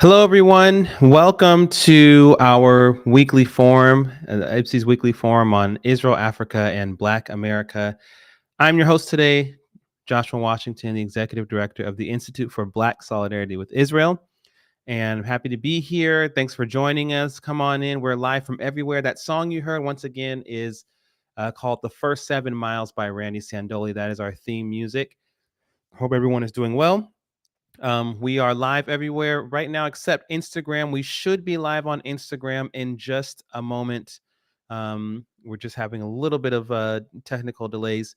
Hello, everyone. Welcome to our weekly forum, IPSI's weekly forum on Israel, Africa, and Black America. I'm your host today, Joshua Washington, the Executive Director of the Institute for Black Solidarity with Israel. And I'm happy to be here. Thanks for joining us. Come on in. We're live from everywhere. That song you heard, once again, is called The First 7 Miles by Randy Sandoli. That is our theme music. Hope everyone is doing well. We are live everywhere right now except Instagram. We should be live on Instagram in just a moment. We're just having a little bit of technical delays,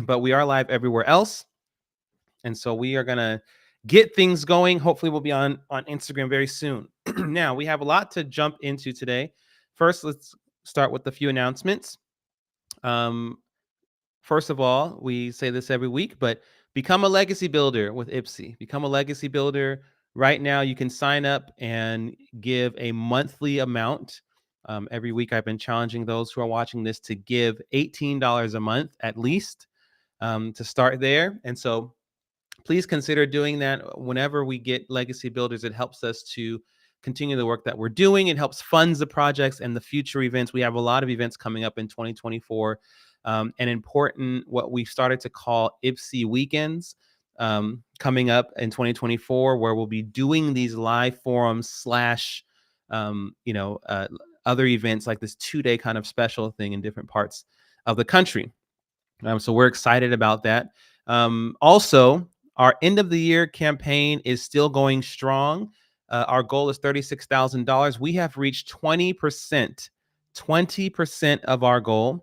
but we are live everywhere else. And so we are going to get things going. Hopefully we'll be on Instagram very soon. Now, we have a lot to jump into today. First, let's start with a few announcements. First of all, we say this every week, but become a legacy builder with IPSI. Become a legacy builder. Right now, you can sign up and give a monthly amount. Every week, I've been challenging those who are watching this to give $18 a month at least to start there. And so please consider doing that. Whenever we get legacy builders, it helps us to continue the work that we're doing. It helps fund the projects and the future events. We have a lot of events coming up in 2024. And important, what we've started to call IPSI weekends coming up in 2024, where we'll be doing these live forums slash, other events like this 2-day kind of special thing in different parts of the country. So we're excited about that. Also, our end of the year campaign is still going strong. Our goal is $36,000. We have reached 20% of our goal.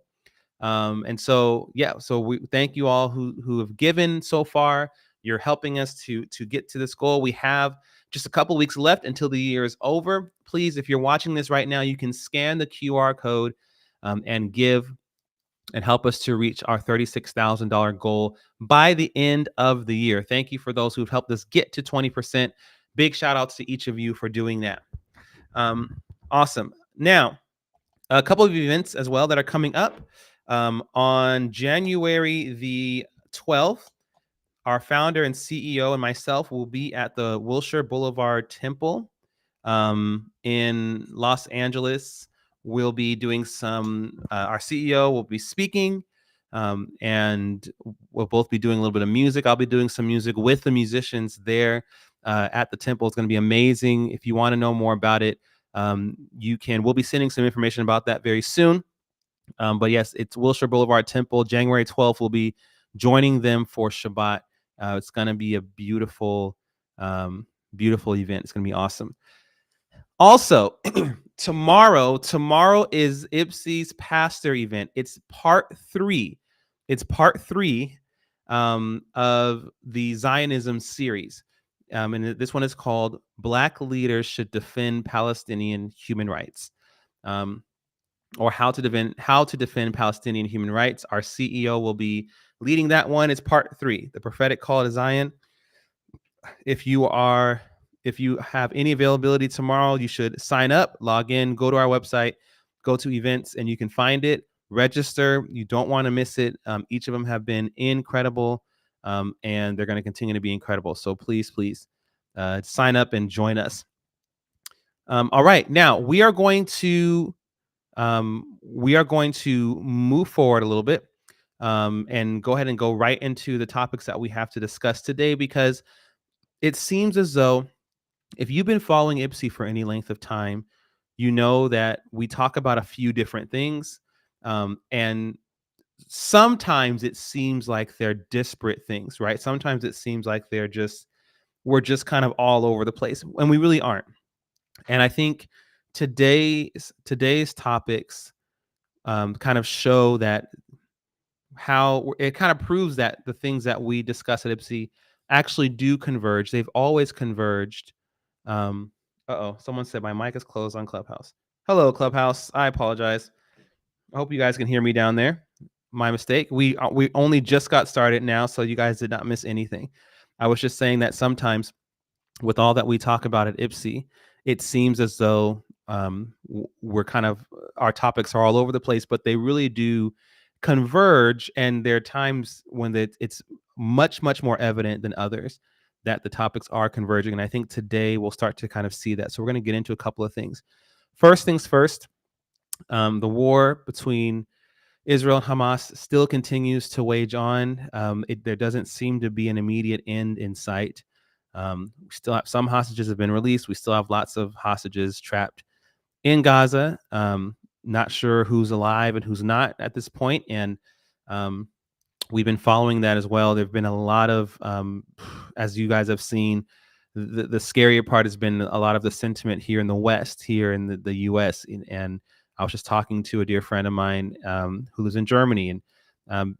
And so we thank you all who have given so far. You're helping us to get to this goal. We have just a couple weeks left until the year is over. Please, if you're watching this right now, you can scan the QR code and give and help us to reach our $36,000 goal by the end of the year. Thank you for those who've helped us get to 20%. Big shout outs to each of you for doing that. Awesome. Now, a couple of events as well that are coming up. On January the 12th, our founder and CEO and myself will be at the Wilshire Boulevard Temple in Los Angeles. We'll be doing our CEO will be speaking, and we'll both be doing a little bit of music. I'll be doing some music with the musicians there at the temple. It's going to be amazing. If you want to know more about it, we'll be sending some information about that very soon. But yes, it's Wilshire Boulevard Temple. January 12th, we'll be joining them for Shabbat. It's going to be a beautiful event. It's going to be awesome. Also, tomorrow is IPSI's pastor event. It's part 3. It's part 3 of the Zionism series. And this one is called Black Leaders Should Defend Palestinian Human Rights. Or how to defend Palestinian human rights. Our CEO will be leading that one. It's part 3, the prophetic call to Zion. If you have any availability tomorrow, you should sign up, log in, go to our website, go to events, and you can find it. Register. You don't want to miss it. Each of them have been incredible, and they're going to continue to be incredible. So please sign up and join us. All right, now we are going to move forward a little bit and go ahead and go right into the topics that we have to discuss today, because it seems as though if you've been following IPSI for any length of time, you know that we talk about a few different things. And sometimes it seems like they're disparate things, right? Sometimes it seems like we're just kind of all over the place, and we really aren't. And I think today's topics kind of show that how it kind of proves that the things that we discuss at IPSI actually do converge. They've always converged. Someone said my mic is closed on Clubhouse. Hello, Clubhouse. I apologize. I hope you guys can hear me down there. My mistake. We only just got started now, so you guys did not miss anything. I was just saying that sometimes with all that we talk about at IPSI, it seems as though our topics are all over the place, but they really do converge. And there are times when it's much, much more evident than others. that the topics are converging. And I think today we'll start to kind of see that. So we're going to get into a couple of things. First things first, the war between Israel and Hamas still continues to wage on. There doesn't seem to be an immediate end in sight. We still have some hostages have been released. We still have lots of hostages trapped in Gaza. Not sure who's alive and who's not at this point. And um, we've been following that as well. There've been a lot of, as you guys have seen, the scarier part has been a lot of the sentiment here in the West, here in the U.S. And I was just talking to a dear friend of mine who lives in Germany, and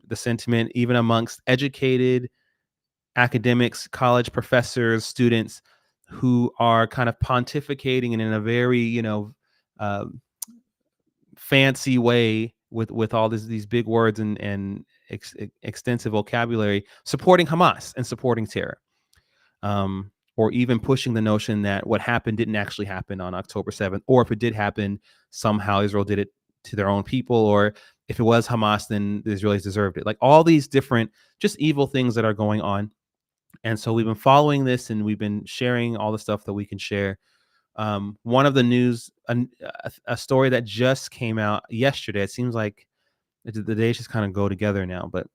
the sentiment, even amongst educated academics, college professors, students who are kind of pontificating and in a very, uh, fancy way with all these big words and extensive vocabulary, supporting Hamas and supporting terror, or even pushing the notion that what happened didn't actually happen on October 7th, or if it did happen, somehow Israel did it to their own people, or if it was Hamas, then the Israelis deserved it. Like all these different just evil things that are going on. And so we've been following this, and we've been sharing all the stuff that we can share. One of the news, a story that just came out yesterday. It seems like the days just kind of go together now. But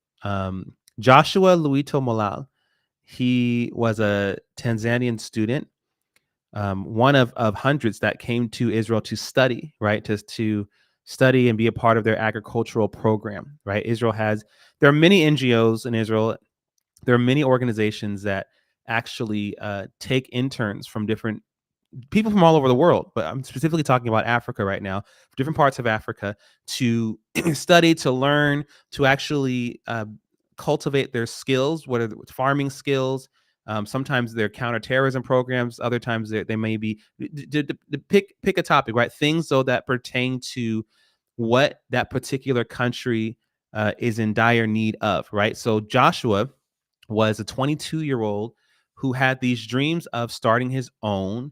Joshua Luito Molal, he was a Tanzanian student, one of hundreds that came to Israel to study, right? To study and be a part of their agricultural program, right? There are many NGOs in Israel. There are many organizations that actually take interns from different people from all over the world, but I'm specifically talking about Africa right now, different parts of Africa, to study, to learn, to actually cultivate their skills, what are the farming skills. Sometimes they're counterterrorism programs. Other times they may be pick a topic, right? Things though that pertain to what that particular country is in dire need of, right? So Joshua was a 22-year-old who had these dreams of starting his own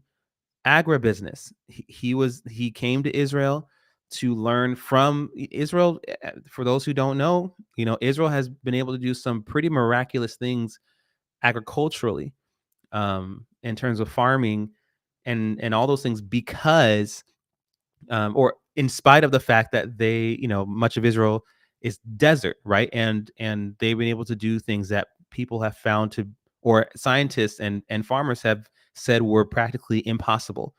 agribusiness. He came to Israel to learn from Israel. For those who don't know, Israel has been able to do some pretty miraculous things agriculturally, in terms of farming and all those things, because or in spite of the fact that much of Israel is desert, right? And they've been able to do things that people have found to, or scientists and farmers have said were practically impossible.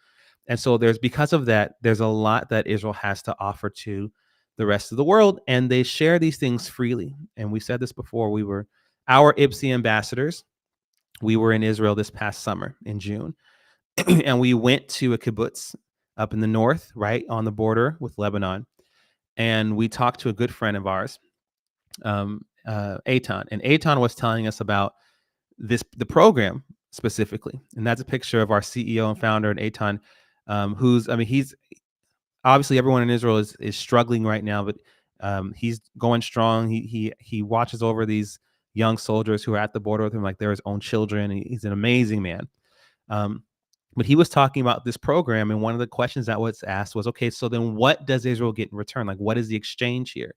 And so because of that, there's a lot that Israel has to offer to the rest of the world, and they share these things freely. And we said this before, we were our IPSI ambassadors. We were in Israel this past summer in June, and we went to a kibbutz up in the north, right on the border with Lebanon. And we talked to a good friend of ours, Eitan. And Eitan was telling us about the program specifically. And that's a picture of our CEO and founder, and Eitan, he's obviously, everyone in Israel is struggling right now, but he's going strong. He watches over these young soldiers who are at the border with him like they're his own children. He's an amazing man. But he was talking about this program, and one of the questions that was asked was, okay, so then what does Israel get in return? Like, what is the exchange here?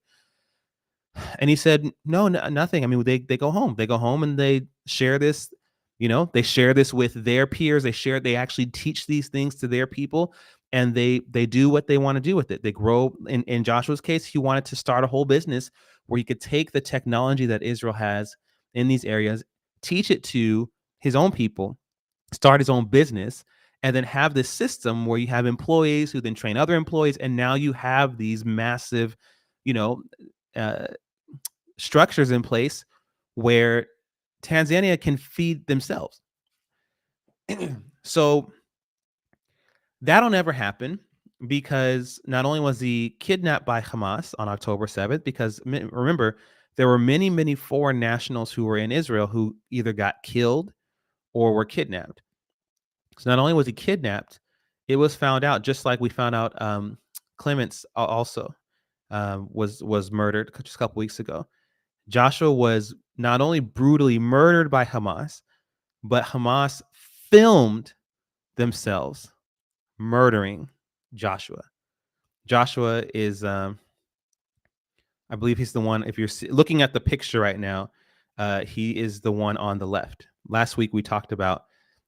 And he said, no, nothing. I mean, they go home. They go home and they share this. They share this with their peers. They actually teach these things to their people, and they do what they want to do with it. They grow. In Joshua's case, he wanted to start a whole business where he could take the technology that Israel has in these areas, teach it to his own people, start his own business, and then have this system where you have employees who then train other employees, and now you have these massive, uh, structures in place where Tanzania can feed themselves. So that'll never happen, because not only was he kidnapped by Hamas on October 7th, because remember, there were many, many foreign nationals who were in Israel who either got killed or were kidnapped. So not only was he kidnapped, it was found out, just like we found out Clements also was murdered just a couple weeks ago. Joshua was not only brutally murdered by Hamas, but Hamas filmed themselves murdering Joshua. Joshua is, I believe he's the one, if you're looking at the picture right now, he is the one on the left. Last week we talked about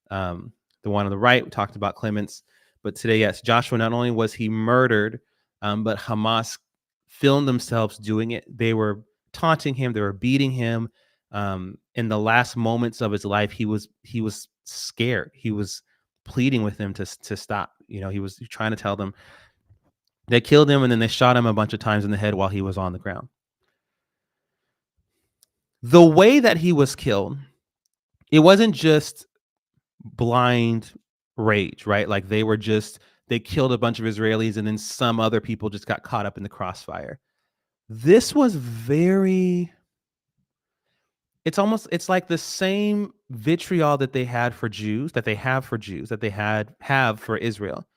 the one on the right. We talked about Clements, but today, yes, Joshua. Not only was he murdered, but Hamas filmed themselves doing it. They were taunting him. They were beating him. In the last moments of his life, he was scared. He was pleading with them to stop. He was trying to tell them. They killed him, and then they shot him a bunch of times in the head while he was on the ground. The way that he was killed, it wasn't just blind rage, right? Like they killed a bunch of Israelis and then some other people just got caught up in the crossfire. This was it's like the same vitriol that they had for Jews, that they have for Israel.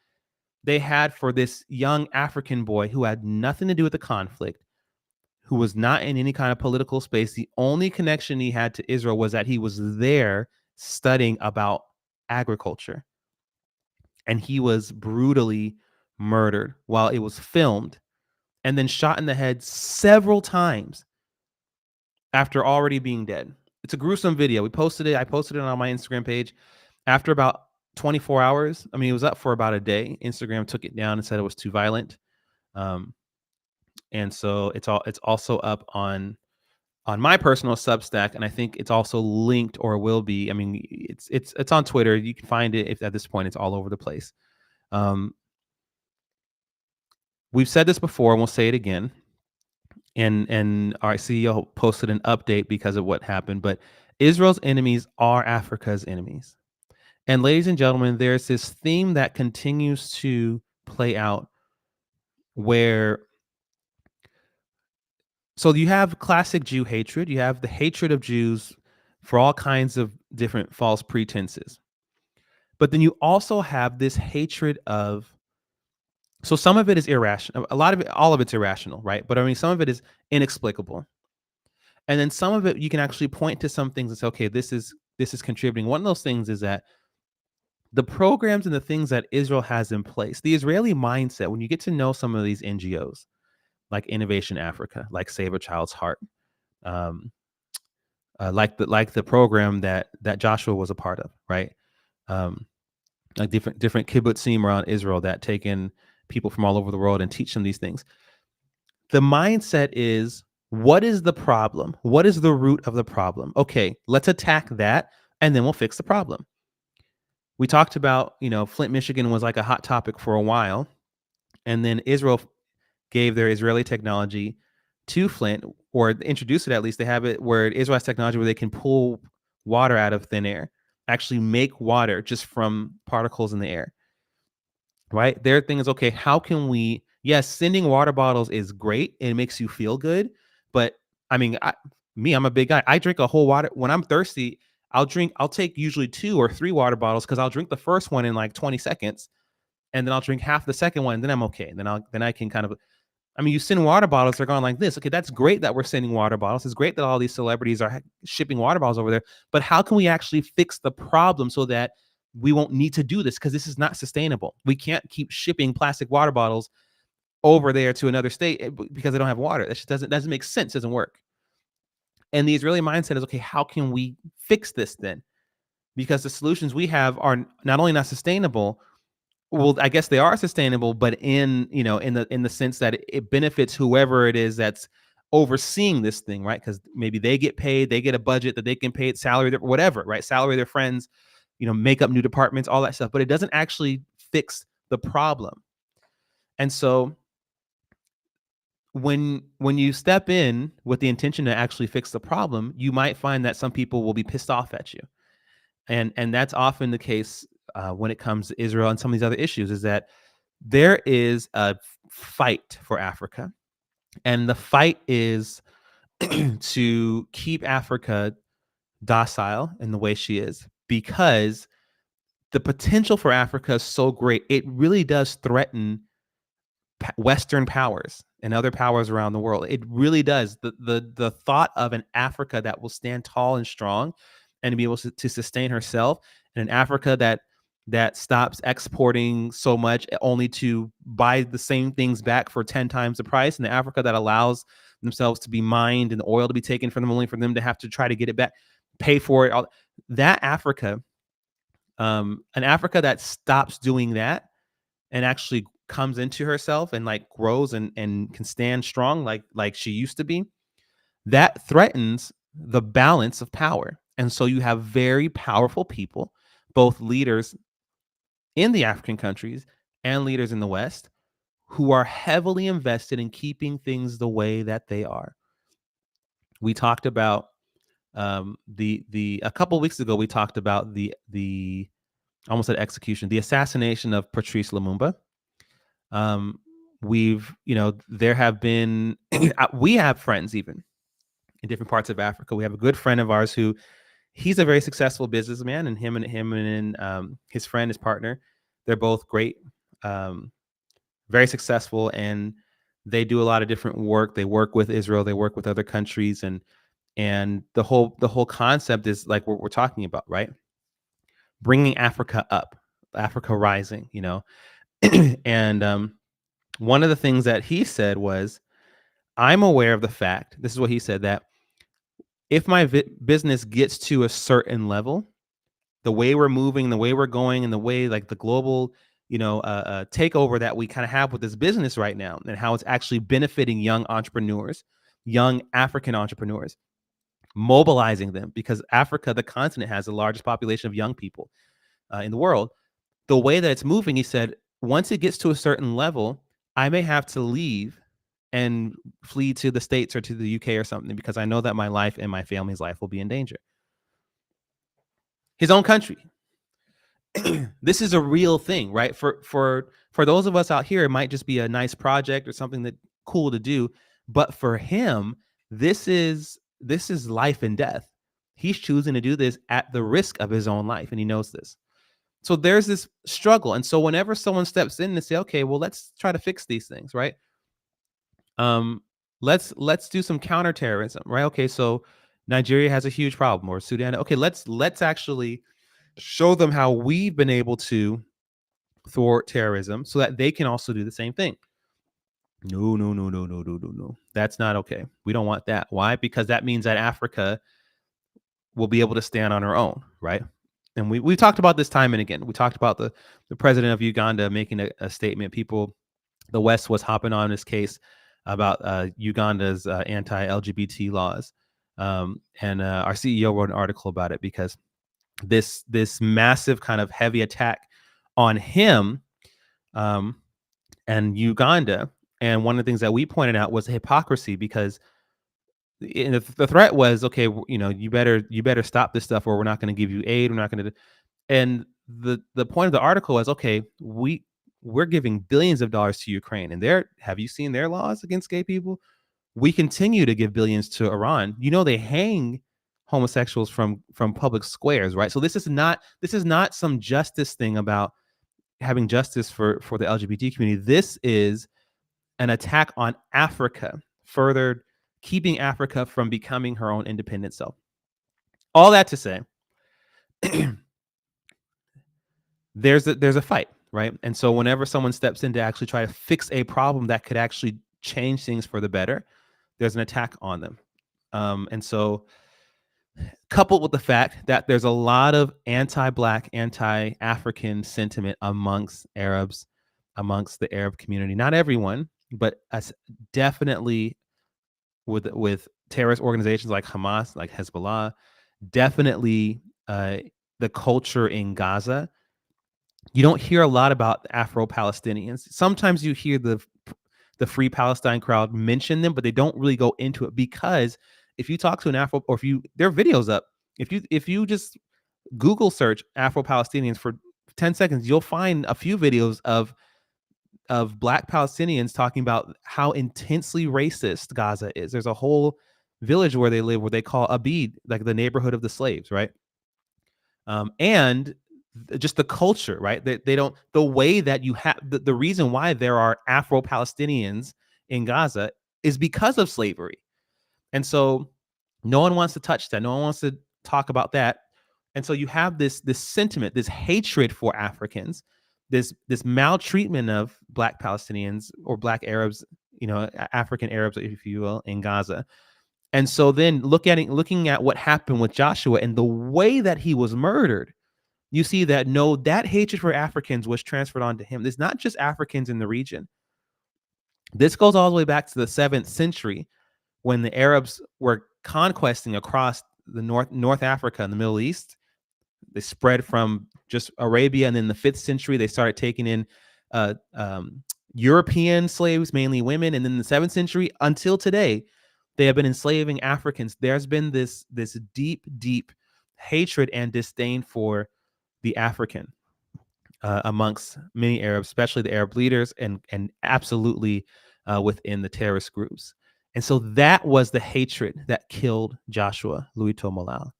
They had for this young African boy who had nothing to do with the conflict, who was not in any kind of political space. The only connection he had to Israel was that he was there studying about agriculture. And he was brutally murdered while it was filmed and then shot in the head several times after already being dead. It's a gruesome video. I posted it on my Instagram page. After about 24 hours, it was up for about a day. Instagram took it down and said it was too violent. And so it's also up on my personal Substack, and I think it's also linked or will be. It's on Twitter. You can find it. If at this point it's all over the place. We've said this before, and we'll say it again. And our CEO posted an update because of what happened. But Israel's enemies are Africa's enemies. And ladies and gentlemen, there's this theme that continues to play out where. So you have classic Jew hatred. You have the hatred of Jews for all kinds of different false pretenses. But then you also have this hatred of. So some of it is irrational. All of it's irrational, right? But some of it is inexplicable. And then some of it, you can actually point to some things and say, okay, this is contributing. One of those things is that the programs and the things that Israel has in place, the Israeli mindset, when you get to know some of these NGOs, like Innovation Africa, like Save a Child's Heart, like the program that Joshua was a part of, right? Like different kibbutzim around Israel that take in people from all over the world and teach them these things. The mindset is, what is the problem? What is the root of the problem? Okay, let's attack that, and then we'll fix the problem. We talked about, Flint, Michigan was like a hot topic for a while, and then Israel gave their Israeli technology to Flint, or introduced it at least. They have it where Israel has technology where they can pull water out of thin air, actually make water just from particles in the air. Right? Their thing is, okay, how can we, yes, sending water bottles is great. It makes you feel good. But I'm a big guy. I drink a whole water. When I'm thirsty, I'll take usually 2 or 3 water bottles because I'll drink the first one in like 20 seconds. And then I'll drink half the second one. And then I'm okay. Then I can kind of, you send water bottles, they're going like this. Okay, that's great that we're sending water bottles. It's great that all these celebrities are shipping water bottles over there. But how can we actually fix the problem so that we won't need to do this? Because this is not sustainable. We can't keep shipping plastic water bottles over there to another state because they don't have water. That just doesn't make sense. Doesn't work. And the Israeli mindset is, okay, how can we fix this then? Because the solutions we have are not only not sustainable. Well, I guess they are sustainable, but in the sense that it benefits whoever it is that's overseeing this thing, right? Because maybe they get paid, they get a budget that they can pay it, salary, whatever, right? Salary their friends, make up new departments, all that stuff. But it doesn't actually fix the problem. And so when you step in with the intention to actually fix the problem, you might find that some people will be pissed off at you. And that's often the case when it comes to Israel and some of these other issues, is that there is a fight for Africa. And the fight is to keep Africa docile in the way she is, because the potential for Africa is so great. It really does threaten Western powers and other powers around the world. It really does. The thought of an Africa that will stand tall and strong and be able to sustain herself, and an Africa that stops exporting so much only to buy the same things back for 10 times the price, and the Africa that allows themselves to be mined and the oil to be taken from them only for them to have to try to get it back, pay for it. that Africa, an Africa that stops doing that and actually comes into herself and like grows and can stand strong like she used to be, that threatens the balance of power. And so you have very powerful people, both leaders in the African countries and leaders in the West, who are heavily invested in keeping things the way that they are. We talked about the a couple weeks ago. We talked about the almost at execution, the assassination of Patrice Lumumba. Um, we've there have been we have friends even in different parts of Africa. We have a good friend of ours who he's a very successful businessman, and him and his friend, his partner, they're both great, very successful, and they do a lot of different work. They work with Israel, they work with other countries, and the whole concept is like what we're talking about, right? Bringing Africa up, Africa rising, and one of the things that he said was, I'm aware of the fact, this is what he said, that if my business gets to a certain level, the way we're moving, the way we're going, and the way like the global, takeover that we kind of have with this business right now, and how it's actually benefiting young entrepreneurs, young African entrepreneurs, mobilizing them, because Africa, the continent, has the largest population of young people in the world. The way that it's moving, he said, once it gets to a certain level, I may have to leave and flee to the States or to the UK or something, because I know that my life and my family's life will be in danger. His own country. This is a real thing, right? For those of us out here, it might just be a nice project or something that cool to do, but for him, this is life and death. He's choosing to do this at the risk of his own life, and he knows this. So there's this struggle, and so whenever someone steps in and say, "Okay, well, let's try to fix these things," right? Let's do some counterterrorism, right? Okay, so Nigeria has a huge problem, or Sudan. Okay, let's actually show them how we've been able to thwart terrorism so that they can also do the same thing. No, no, no, no, no, no, no, no. That's not okay. We don't want that. Why? Because that means that Africa will be able to stand on her own, right? And we talked about this time and again. We talked about the president of Uganda making a statement. People, the West was hopping on this case about Uganda's anti-LGBT laws, and our CEO wrote an article about it, because this massive kind of heavy attack on him and Uganda. And one of the things that we pointed out was hypocrisy, because the threat was, okay, you better stop this stuff, or we're not going to give you aid. We're not going to. And the point of the article was, okay, we're giving billions of dollars to Ukraine, and have you seen their laws against gay people? We continue to give billions to Iran. They hang homosexuals from public squares, right? So this is not some justice thing about having justice for the LGBT community. This is an attack on Africa, further keeping Africa from becoming her own independent self. All that to say, there's a fight, right? And so whenever someone steps in to actually try to fix a problem that could actually change things for the better, there's an attack on them. And so, coupled with the fact that there's a lot of anti-Black, anti-African sentiment amongst Arabs, amongst the Arab community, not everyone, but definitely with terrorist organizations like Hamas, like Hezbollah, definitely the culture in Gaza. You don't hear a lot about Afro-Palestinians. Sometimes you hear the Free Palestine crowd mention them, but they don't really go into it, because if you talk to an Afro, or there are videos up, if you just Google search Afro-Palestinians for 10 seconds, you'll find a few videos of Black Palestinians talking about how intensely racist Gaza is. There's a whole village where they live where they call Abid, like the neighborhood of the slaves, right? And just the culture, right? They don't, the way that you have, the reason why there are Afro-Palestinians in Gaza is because of slavery. And so no one wants to touch that. No one wants to talk about that. And so you have this sentiment, this hatred for Africans, this maltreatment of Black Palestinians or Black Arabs, African Arabs, if you will, in Gaza. And so then looking at what happened with Joshua and the way that he was murdered, you see that no, that hatred for Africans was transferred onto him. There's not just Africans in the region. This goes all the way back to the 7th century when the Arabs were conquesting across the North Africa and the Middle East. They spread from just Arabia, and then in the 5th century they started taking in uh, um, European slaves, mainly women, and then in the 7th century until today, they have been enslaving Africans. There's been this deep hatred and disdain for the African amongst many Arabs, especially the Arab leaders, and absolutely within the terrorist groups. And so that was the hatred that killed Joshua Luito Malala.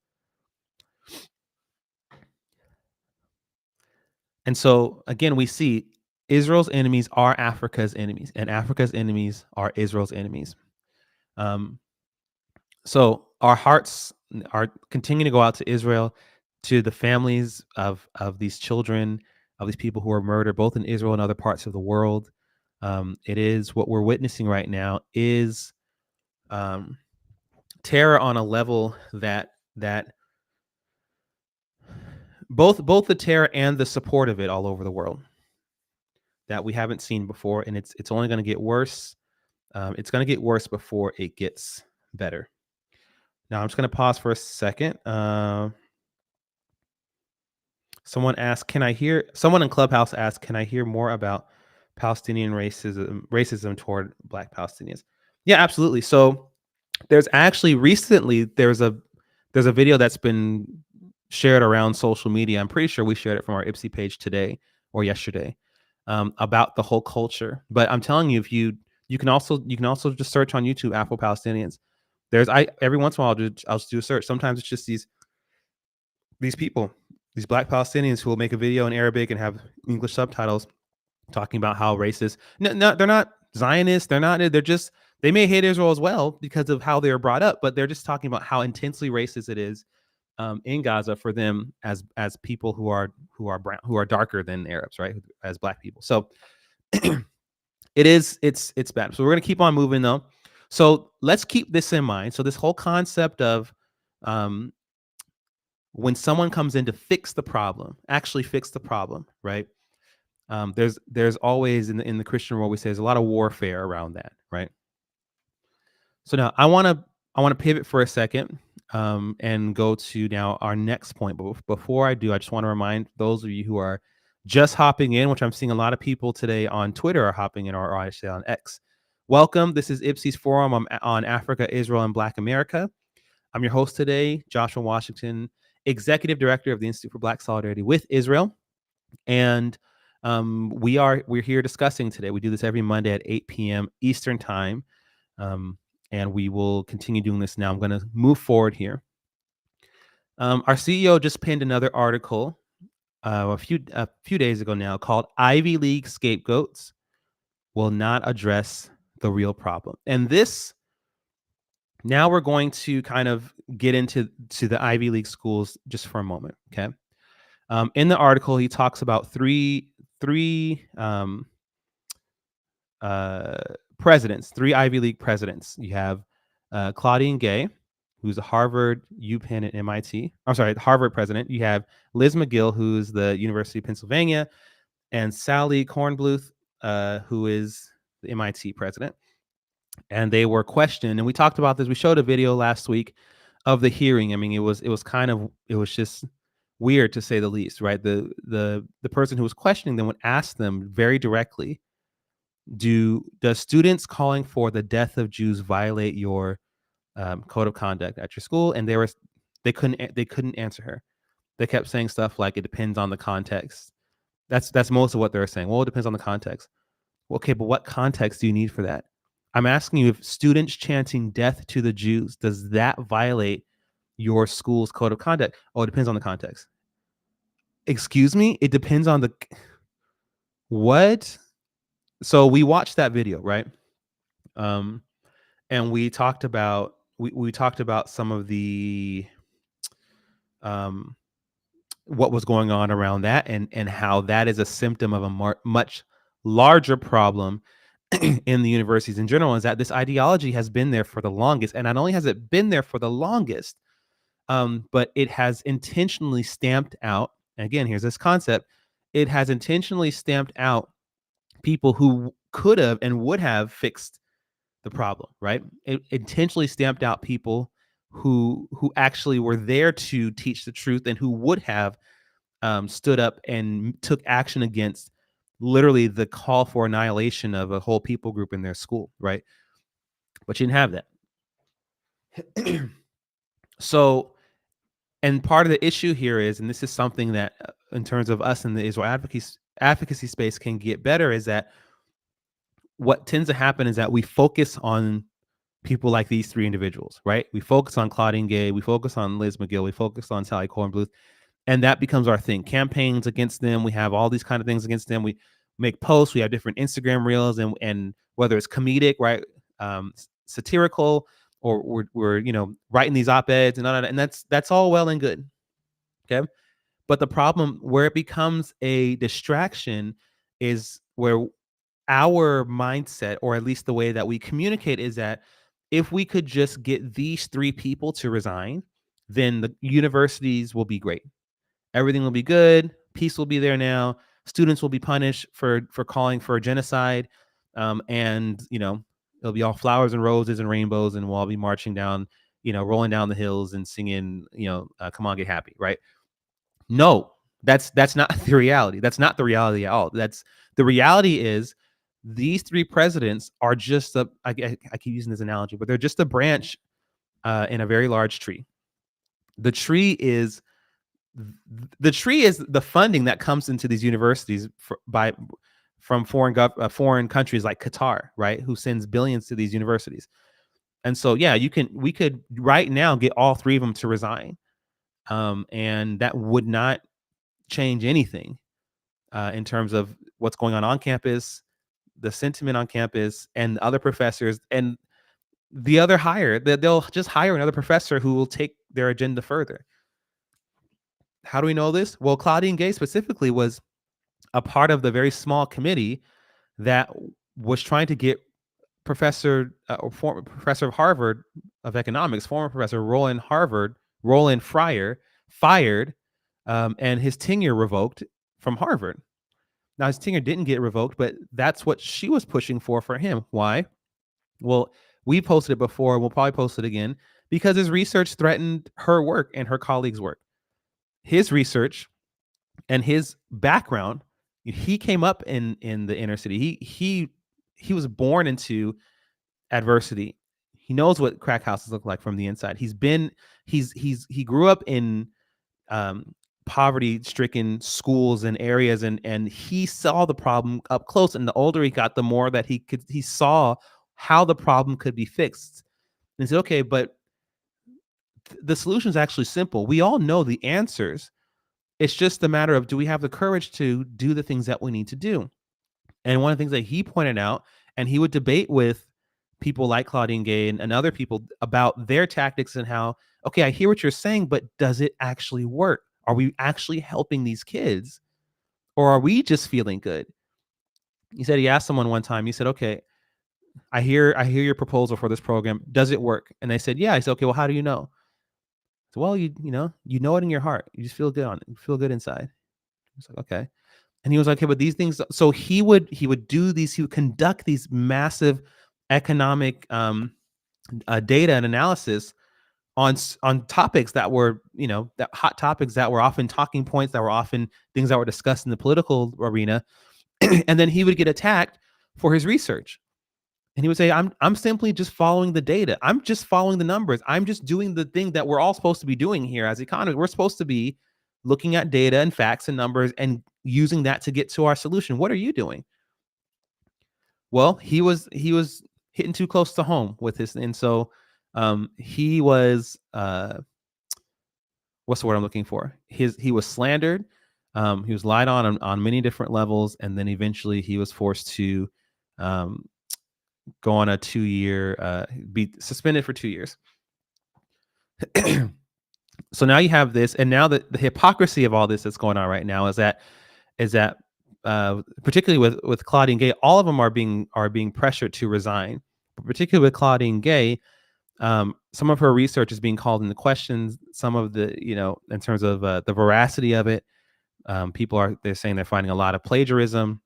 And so again, we see Israel's enemies are Africa's enemies, and Africa's enemies are Israel's enemies. Um, so our hearts are continuing to go out to Israel, to the families of these children, of these people who are murdered, both in Israel and other parts of the world. It is what we're witnessing right now is terror on a level that both the terror and the support of it all over the world that we haven't seen before, and it's only going to get worse. It's going to get worse before it gets better. Now I'm just going to pause for a second. Someone asked, "Can I hear?" Someone in Clubhouse asked, "Can I hear more about Palestinian racism toward Black Palestinians?" Yeah, absolutely. So there's actually recently there's a video that's been shared around social media. I'm pretty sure we shared it from our Ipsy page today or yesterday, about the whole culture. But I'm telling you, if you can also just search on YouTube Afro Palestinians. There's every once in a while I'll just do a search. Sometimes it's just these people, these Black Palestinians who will make a video in Arabic and have English subtitles talking about how racist. No, they're not Zionists. They're not. They're just, they may hate Israel as well because of how they were brought up, but they're just talking about how intensely racist it is in Gaza for them as people who are brown, who are darker than Arabs, right? As Black people. So it's bad. So we're gonna keep on moving though. So let's keep this in mind. So this whole concept of when someone comes in to fix the problem, actually fix the problem, right? There's always in the Christian world, we say there's a lot of warfare around that, right? So now I want to pivot for a second and go to now our next point. But before I do, I just want to remind those of you who are just hopping in, which I'm seeing a lot of people today on Twitter are hopping in, or I should say on X. Welcome. This is Ipsy's forum on Africa, Israel, and Black America. I'm your host today, Joshua Washington, Executive Director of the Institute for Black Solidarity with Israel. And we're here discussing today. We do this every Monday at 8 p.m. Eastern time. And we will continue doing this now. I'm going to move forward here. Our CEO just pinned another article a few days ago now called "Ivy League Scapegoats Will Not Address the Real Problem." And this, now we're going to kind of get into the Ivy League schools just for a moment. Okay. In the article, he talks about three presidents, three Ivy League presidents. You have Claudine Gay, who's a Harvard, UPenn, and MIT. I'm sorry, Harvard president. You have Liz McGill, who's the University of Pennsylvania, and Sally Kornbluth, who is the MIT president. And they were questioned, and we talked about this. We showed a video last week of the hearing. I mean, it was just weird to say the least, right? The person who was questioning them would ask them very directly, does students calling for the death of Jews violate your code of conduct at your school? And they couldn't answer her. They kept saying stuff like, it depends on the context. That's most of what they were saying. Well, it depends on the context. Okay, but what context do you need for that? I'm asking you, if students chanting death to the Jews, does that violate your school's code of conduct? Oh, it depends on the context. Excuse me? It depends on the what? So we watched that video, right? And we talked about some of the what was going on around that, and how that is a symptom of a much larger problem in the universities in general is that this ideology has been there for the longest. And not only has it been there for the longest, but it has intentionally stamped out. And again, here's this concept: it has intentionally stamped out people who could have and would have fixed the problem, right? It intentionally stamped out people who actually were there to teach the truth and who would have stood up and took action against literally the call for annihilation of a whole people group in their school, right? But you didn't have that. So, and part of the issue here is, and this is something that, in terms of us in the Israel advocacy space, can get better, is that what tends to happen is that we focus on people like these three individuals, right? We focus on Claudine Gay, we focus on Liz McGill, we focus on Sally Kornbluth, and that becomes our thing. Campaigns against them, we have all these kind of things against them. We make posts, we have different Instagram reels, and whether it's comedic, right, satirical, or we're writing these op-eds and all that, and that's all well and good, okay. But the problem where it becomes a distraction is where our mindset, or at least the way that we communicate, is that if we could just get these three people to resign, then the universities will be great. Everything will be good. Peace will be there now. Students will be punished for calling for a genocide, and it'll be all flowers and roses and rainbows, and we'll all be marching down, rolling down the hills and singing, "Come on, get happy," right? No, that's not the reality. That's not the reality at all. That's the reality is these three presidents are just I keep using this analogy, but they're just a branch in a very large tree. The tree is the funding that comes into these universities from foreign countries like Qatar, right? Who sends billions to these universities. And so, yeah, we could right now get all three of them to resign. And that would not change anything in terms of what's going on campus, the sentiment on campus, and other professors, and the other hire. They'll just hire another professor who will take their agenda further. How do we know this? Well, Claudine Gay specifically was a part of the very small committee that was trying to get former professor of Harvard of economics, former professor Roland Fryer, fired, and his tenure revoked from Harvard. Now, his tenure didn't get revoked, but that's what she was pushing for him. Why? Well, we posted it before. We'll probably post it again because his research threatened her work and her colleagues' work. His research and his background, he came up in the inner city. He was born into adversity. He knows what crack houses look like from the inside. He grew up in poverty-stricken schools and areas, and he saw the problem up close. And the older he got, the more that he saw how the problem could be fixed. And he said, okay, but the solution is actually simple. We all know the answers. It's just a matter of, do we have the courage to do the things that we need to do? And one of the things that he pointed out, and he would debate with people like Claudine Gay and other people about their tactics and how, okay, I hear what you're saying, but does it actually work? Are we actually helping these kids, or are we just feeling good? He said he asked someone one time, he said, okay, I hear your proposal for this program. Does it work? And they said, yeah. I said, okay, well, how do you know? So, well, you know it in your heart. You just feel good on it. You feel good inside. It's like, okay. And he was like, okay, but these things, so he would conduct these massive economic data and analysis on topics that were, that hot topics that were often talking points, that were often things that were discussed in the political arena. And then he would get attacked for his research. And he would say, I'm simply just following the data. I'm just following the numbers. I'm just doing the thing that we're all supposed to be doing here as economists. We're supposed to be looking at data and facts and numbers and using that to get to our solution. What are you doing? Well, he was hitting too close to home with this. And so he was, what's the word I'm looking for? He was slandered. He was lied on many different levels. And then eventually he was forced to go on a 2-year, be suspended for 2 years. So now you have this, and now the hypocrisy of all this that's going on right now is that particularly with Claudine Gay, all of them are being pressured to resign. But particularly with Claudine Gay, some of her research is being called into questions. Some of the, in terms of the veracity of it, they're saying they're finding a lot of plagiarism.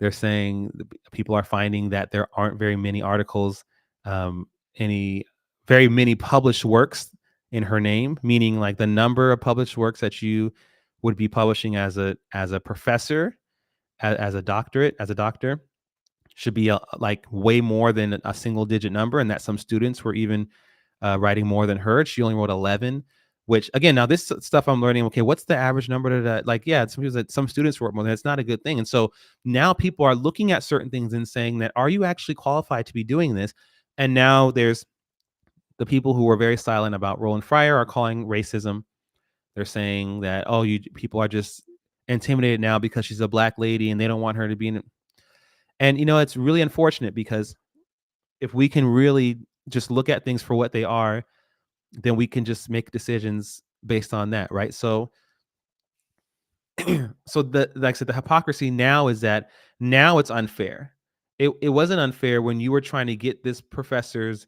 They're saying people are finding that there aren't very many articles, any very many published works in her name, meaning like the number of published works that you would be publishing as a professor, as a doctorate, as a doctor, should be like way more than a single digit number, and that some students were even writing more than her. She only wrote 11, which again, now this stuff I'm learning. Okay, what's the average number to that? Like, yeah, some students wrote more than. It's not a good thing, and so now people are looking at certain things and saying that, are you actually qualified to be doing this? And now there's the people who were very silent about Roland Fryer are calling racism. They're saying that, oh, people are just intimidated now because she's a black lady and they don't want her to be in. And it's really unfortunate, because if we can really just look at things for what they are, then we can just make decisions based on that, right? So like I said, the hypocrisy now is that now it's unfair. It wasn't unfair when you were trying to get this professor's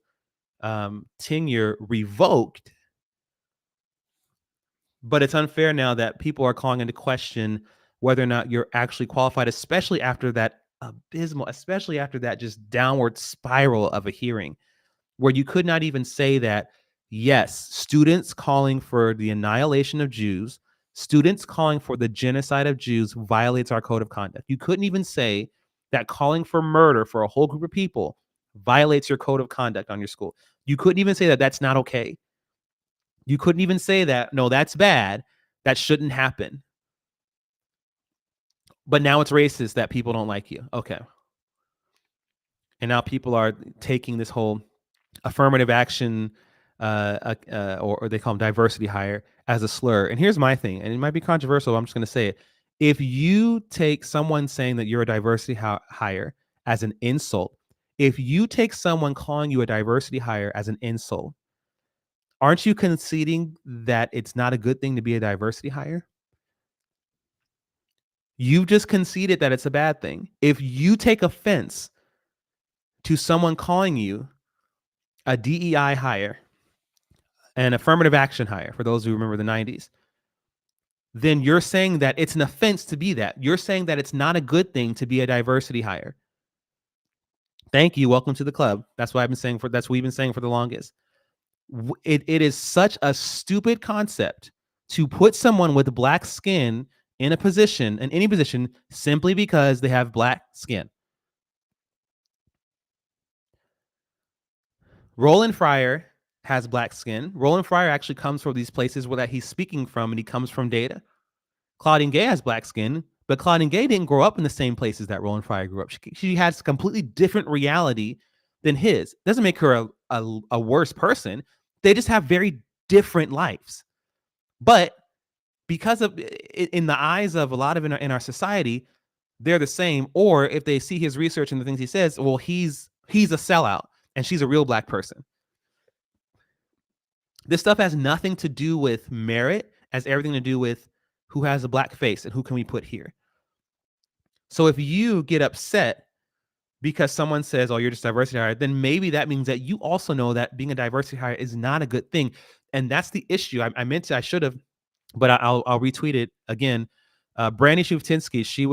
tenure revoked, but it's unfair now that people are calling into question whether or not you're actually qualified, especially after that especially after that just downward spiral of a hearing where you could not even say that, yes, students calling for the annihilation of Jews, students calling for the genocide of Jews violates our code of conduct. You couldn't even say that calling for murder for a whole group of people violates your code of conduct on your school. You couldn't even say that that's not okay. You couldn't even say that, no, that's bad. That shouldn't happen. But now it's racist that people don't like you. Okay. And now people are taking this whole affirmative action, or they call them diversity hire, as a slur. And here's my thing, and it might be controversial, but I'm just going to say it. If you take someone saying that you're a diversity hire as an insult, if you take someone calling you a diversity hire as an insult, aren't you conceding that it's not a good thing to be a diversity hire? You've just conceded that it's a bad thing. If you take offense to someone calling you a DEI hire, an affirmative action hire, for those who remember the 90s, then you're saying that it's an offense to be that. You're saying that it's not a good thing to be a diversity hire. Thank you. Welcome to the club. That's what we've been saying for the longest. It is such a stupid concept to put someone with black skin in any position, simply because they have black skin. Roland Fryer has black skin. Roland Fryer actually comes from these places where that he's speaking from, and he comes from data. Claudine Gay has black skin, but Claudine Gay didn't grow up in the same places that Roland Fryer grew up. She has a completely different reality than his. Doesn't make her a worse person. They just have very different lives. But because of, in the eyes of a lot of in our society, they're the same. Or if they see his research and the things he says, well, he's a sellout and she's a real black person. This stuff has nothing to do with merit, has everything to do with who has a black face and who can we put here. So if you get upset because someone says, oh, you're just diversity hire, then maybe that means that you also know that being a diversity hire is not a good thing. And that's the issue. I should have, but I'll retweet it again. Brandy Shuvtinsky, she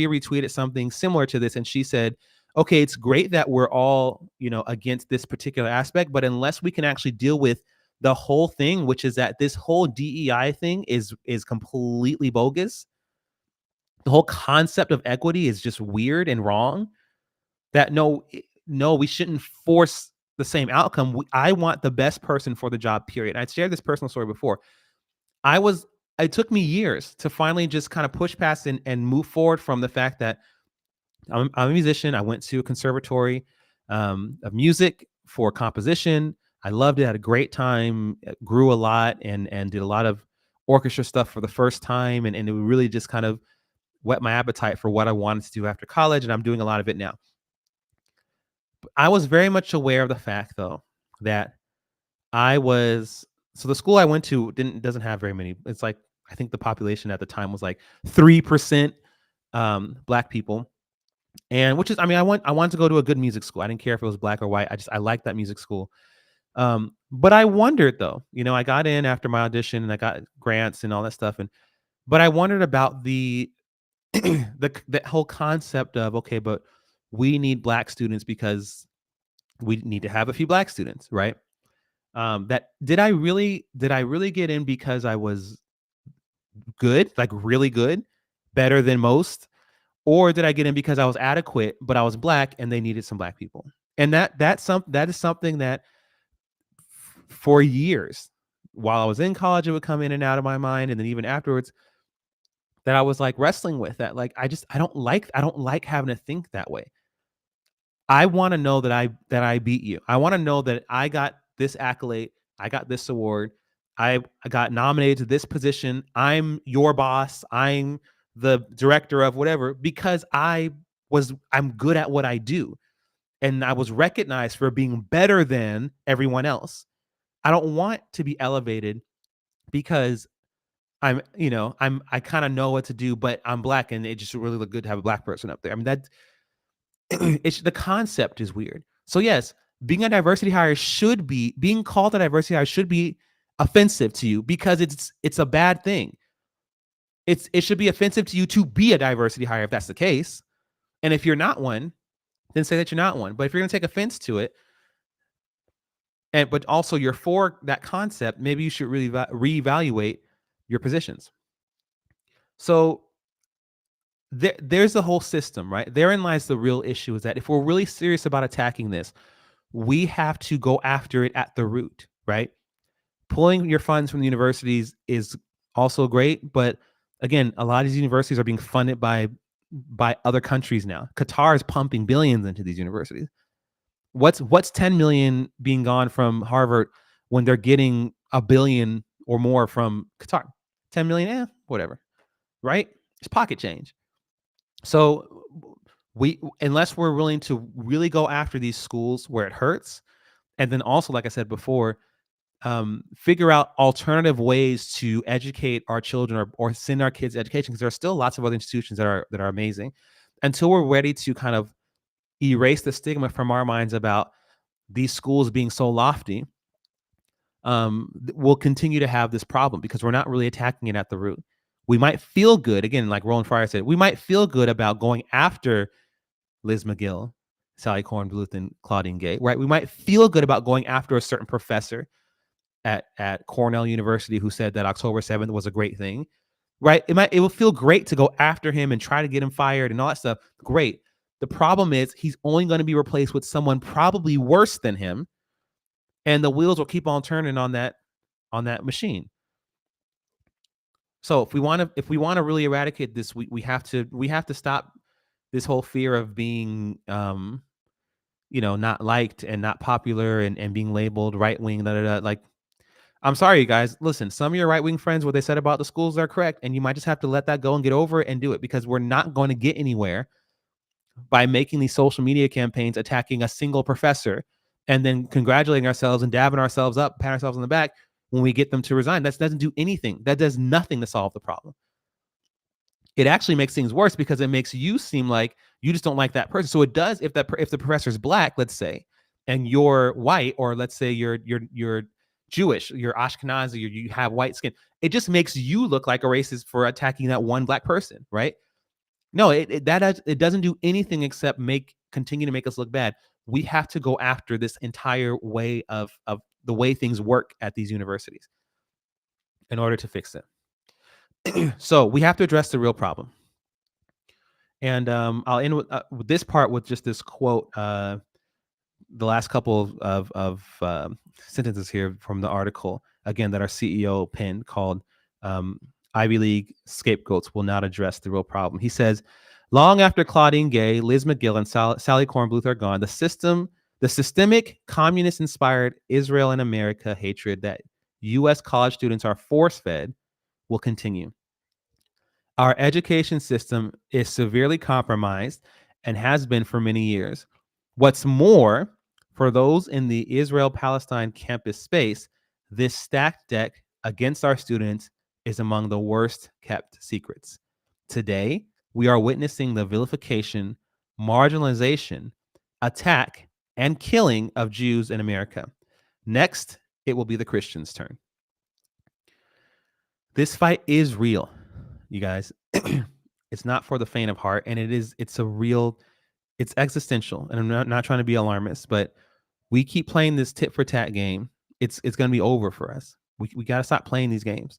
retweeted something similar to this, and she said, okay, it's great that we're all, against this particular aspect, but unless we can actually deal with the whole thing, which is that this whole DEI thing is completely bogus. The whole concept of equity is just weird and wrong. That no, we shouldn't force the same outcome. I want the best person for the job, period. I shared this personal story before. It took me years to finally just kind of push past and move forward from the fact that I'm a musician. I went to a conservatory of music for composition. I loved it. Had a great time. Grew a lot and did a lot of orchestra stuff for the first time. And it really just kind of whet my appetite for what I wanted to do after college. And I'm doing a lot of it now. I was very much aware of the fact, though, that so the school I went to doesn't have very many. It's like, I think the population at the time was like 3% black people. And which is, I mean, I wanted to go to a good music school. I didn't care if it was black or white. I liked that music school. But I wondered though, I got in after my audition and I got grants and all that stuff. But I wondered about the the whole concept of, okay, but we need black students because we need to have a few black students, right? That did I really get in because I was good, like really good, better than most, or did I get in because I was adequate, but I was black and they needed some black people? And that is something that for years, while I was in college, it would come in and out of my mind, and then even afterwards, that I was like wrestling with that. Like I don't like having to think that way. I want to know that I beat you. I want to know that I got this accolade, I got this award, I got nominated to this position. I'm your boss. I'm the director of whatever because I'm good at what I do, and I was recognized for being better than everyone else. I don't want to be elevated because I kind of know what to do, but I'm black and it just really look good to have a black person up there. I mean, that it's the concept is weird. So yes, being a diversity hire being called a diversity hire should be offensive to you because it's a bad thing. It should be offensive to you to be a diversity hire if that's the case. And if you're not one, then say that you're not one. But if you're going to take offense to it, but also you're for that concept, maybe you should really reevaluate your positions. So there's the whole system, right? Therein lies the real issue, is that if we're really serious about attacking this, we have to go after it at the root, right? Pulling your funds from the universities is also great, but again, a lot of these universities are being funded by other countries now. Qatar is pumping billions into these universities. What's 10 million being gone from Harvard when they're getting a billion or more from Qatar? 10 million, whatever, right? It's pocket change. So unless we're willing to really go after these schools where it hurts, and then also, like I said before, figure out alternative ways to educate our children or send our kids education, because there are still lots of other institutions that are amazing. Until we're ready to kind of erase the stigma from our minds about these schools being so lofty, we'll continue to have this problem because we're not really attacking it at the root. We might feel good, again, like Roland Fryer said, we might feel good about going after Liz McGill, Sally Kornbluth, and Claudine Gay, right? We might feel good about going after a certain professor at Cornell University who said that October 7th was a great thing, right? It will feel great to go after him and try to get him fired and all that stuff. Great. The problem is he's only going to be replaced with someone probably worse than him, and the wheels will keep on turning on that machine. So if we want to really eradicate this, we have to stop this whole fear of being not liked and not popular and being labeled right wing. Like, I'm sorry, you guys. Listen, some of your right wing friends, what they said about the schools are correct, and you might just have to let that go and get over it and do it, because we're not going to get anywhere by making these social media campaigns attacking a single professor and then congratulating ourselves and dabbing ourselves up, patting ourselves on the back when we get them to resign. That doesn't do anything. That does nothing to solve the problem. It actually makes things worse because it makes you seem like you just don't like that person. So it does if the professor is black, let's say, and you're white, or let's say you're Jewish, you're Ashkenazi, you have white skin. It just makes you look like a racist for attacking that one black person, right? No, it doesn't do anything except continue to make us look bad. We have to go after this entire way of the way things work at these universities in order to fix it. So we have to address the real problem. And I'll end with this part with just this quote. The last couple of sentences here from the article, again, that our CEO penned, called Ivy League Scapegoats Will Not Address the Real Problem. He says, long after Claudine Gay, Liz McGill, and Sally Kornbluth are gone, the systemic communist-inspired Israel and America hatred that U.S. college students are force-fed will continue. Our education system is severely compromised and has been for many years. What's more, for those in the Israel-Palestine campus space, this stacked deck against our students is among the worst kept secrets. Today, we are witnessing the vilification, marginalization, attack, and killing of Jews in America. Next, it will be the Christians' turn. This fight is real, you guys. It's not for the faint of heart, and it's existential. And I'm not trying to be alarmist, but we keep playing this tit for tat game. It's going to be over for us. We got to stop playing these games.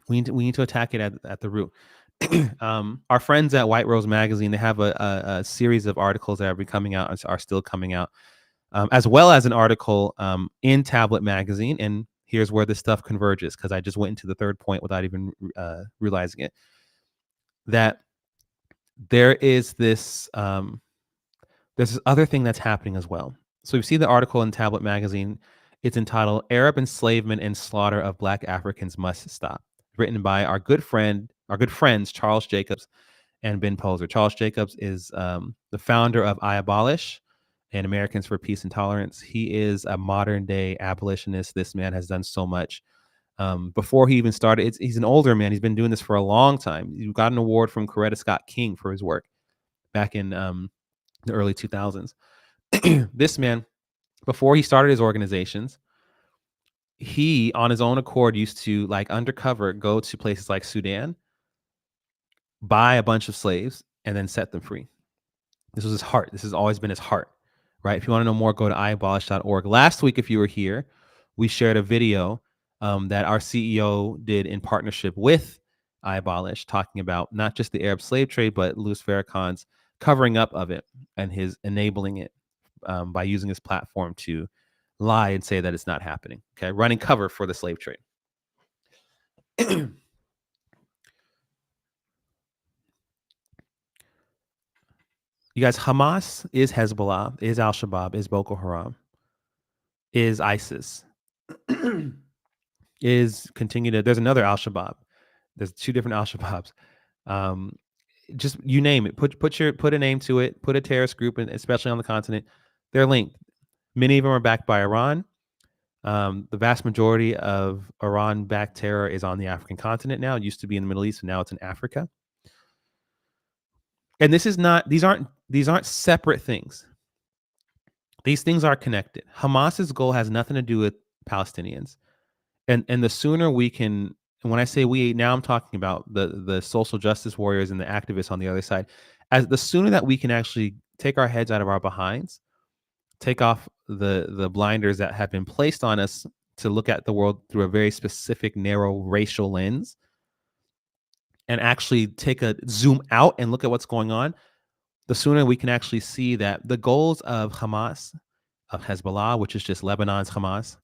We need to attack it at the root. Our friends at White Rose Magazine, they have a series of articles that are still coming out, as well as an article in Tablet Magazine. And here's where this stuff converges, because I just went into the third point without even realizing it. That there is this there's this other thing that's happening as well. So you see the article in Tablet Magazine. It's entitled "Arab Enslavement and Slaughter of Black Africans Must Stop," written by our good friends Charles Jacobs and Ben Poser. Charles Jacobs is the founder of I Abolish and Americans for Peace and Tolerance. He is a modern day abolitionist. This man has done so much. Before he even started, he's an older man. He's been doing this for a long time. He got an award from Coretta Scott King for his work back in the early 2000s. This man, before he started his organizations, he on his own accord used to, like, undercover go to places like Sudan, buy a bunch of slaves, and then set them free. This was his heart. This has always been his heart, right? If you want to know more, go to iabolish.org. Last week, if you were here, we shared a video that our CEO did in partnership with I Abolish, talking about not just the Arab slave trade, but Louis Farrakhan's covering up of it and his enabling it by using his platform to lie and say that it's not happening. Okay, running cover for the slave trade. You guys, Hamas is Hezbollah, is Al-Shabaab, is Boko Haram, is ISIS, is there's another Al-Shabaab. There's two different Al-Shabaabs. Just you name it. Put a name to it. Put a terrorist group, and especially on the continent, they're linked. Many of them are backed by Iran. The vast majority of Iran-backed terror is on the African continent now. It used to be in the Middle East, and now it's in Africa. And these aren't separate things. These things are connected. Hamas's goal has nothing to do with Palestinians. And the sooner we can, and when I say we, now I'm talking about the social justice warriors and the activists on the other side, as the sooner that we can actually take our heads out of our behinds, take off the blinders that have been placed on us to look at the world through a very specific, narrow racial lens, and actually take a zoom out and look at what's going on, the sooner we can actually see that the goals of Hamas, of Hezbollah, which is just Lebanon's Hamas,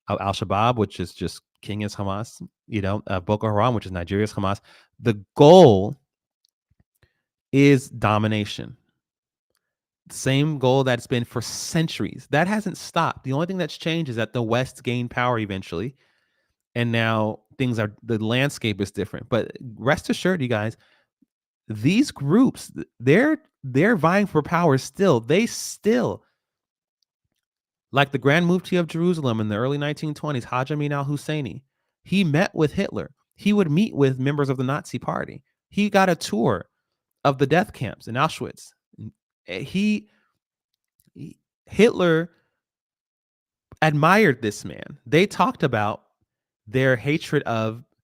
of Al-Shabaab, which is just Kenya's Hamas, Boko Haram, which is Nigeria's Hamas, the goal is domination. Same goal that's been for centuries. That hasn't stopped. The only thing that's changed is that the West gained power eventually, and now the landscape is different. But rest assured, you guys, these groups, they're vying for power still. They still, like the Grand Mufti of Jerusalem in the early 1920s, Haj Amin al-Husseini, he met with Hitler. He would meet with members of the Nazi Party. He got a tour of the death camps in Auschwitz. Hitler admired this man. They talked about Hitler's hatred of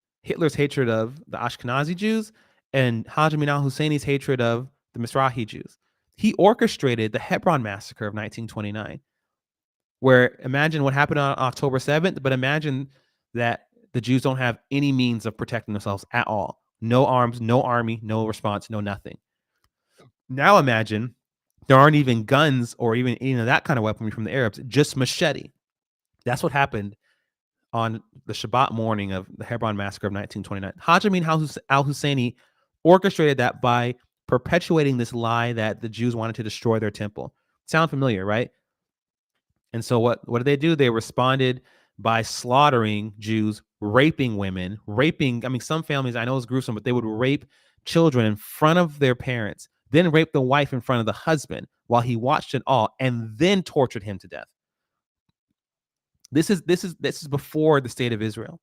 the Ashkenazi Jews and Haj Amin al-Husseini's hatred of the Mizrahi Jews. He orchestrated the Hebron massacre of 1929, where imagine what happened on October 7th, but imagine that the Jews don't have any means of protecting themselves at all. No arms, no army, no response, no nothing. Now imagine there aren't even guns or even that kind of weaponry from the Arabs, just machete. That's what happened on the Shabbat morning of the Hebron massacre of 1929. Haj Amin al-Husseini orchestrated that by perpetuating this lie that the Jews wanted to destroy their temple. Sound familiar, right? And so what did they do? They responded by slaughtering Jews, raping women, some families, I know it's gruesome, but they would rape children in front of their parents, then rape the wife in front of the husband while he watched it all, and then tortured him to death. This is before the state of Israel.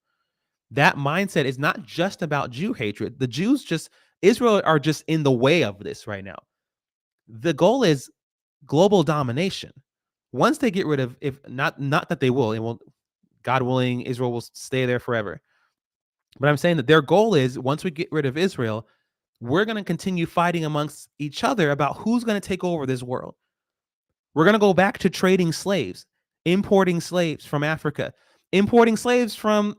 That mindset is not just about Jew hatred. The Jews just Israel are just in the way of this right now. The goal is global domination. Once they get rid of, if not that they will, it won't, God willing, Israel will stay there forever. But I'm saying that their goal is, once we get rid of Israel, we're going to continue fighting amongst each other about who's going to take over this world. We're going to go back to trading slaves, importing slaves from Africa, importing slaves from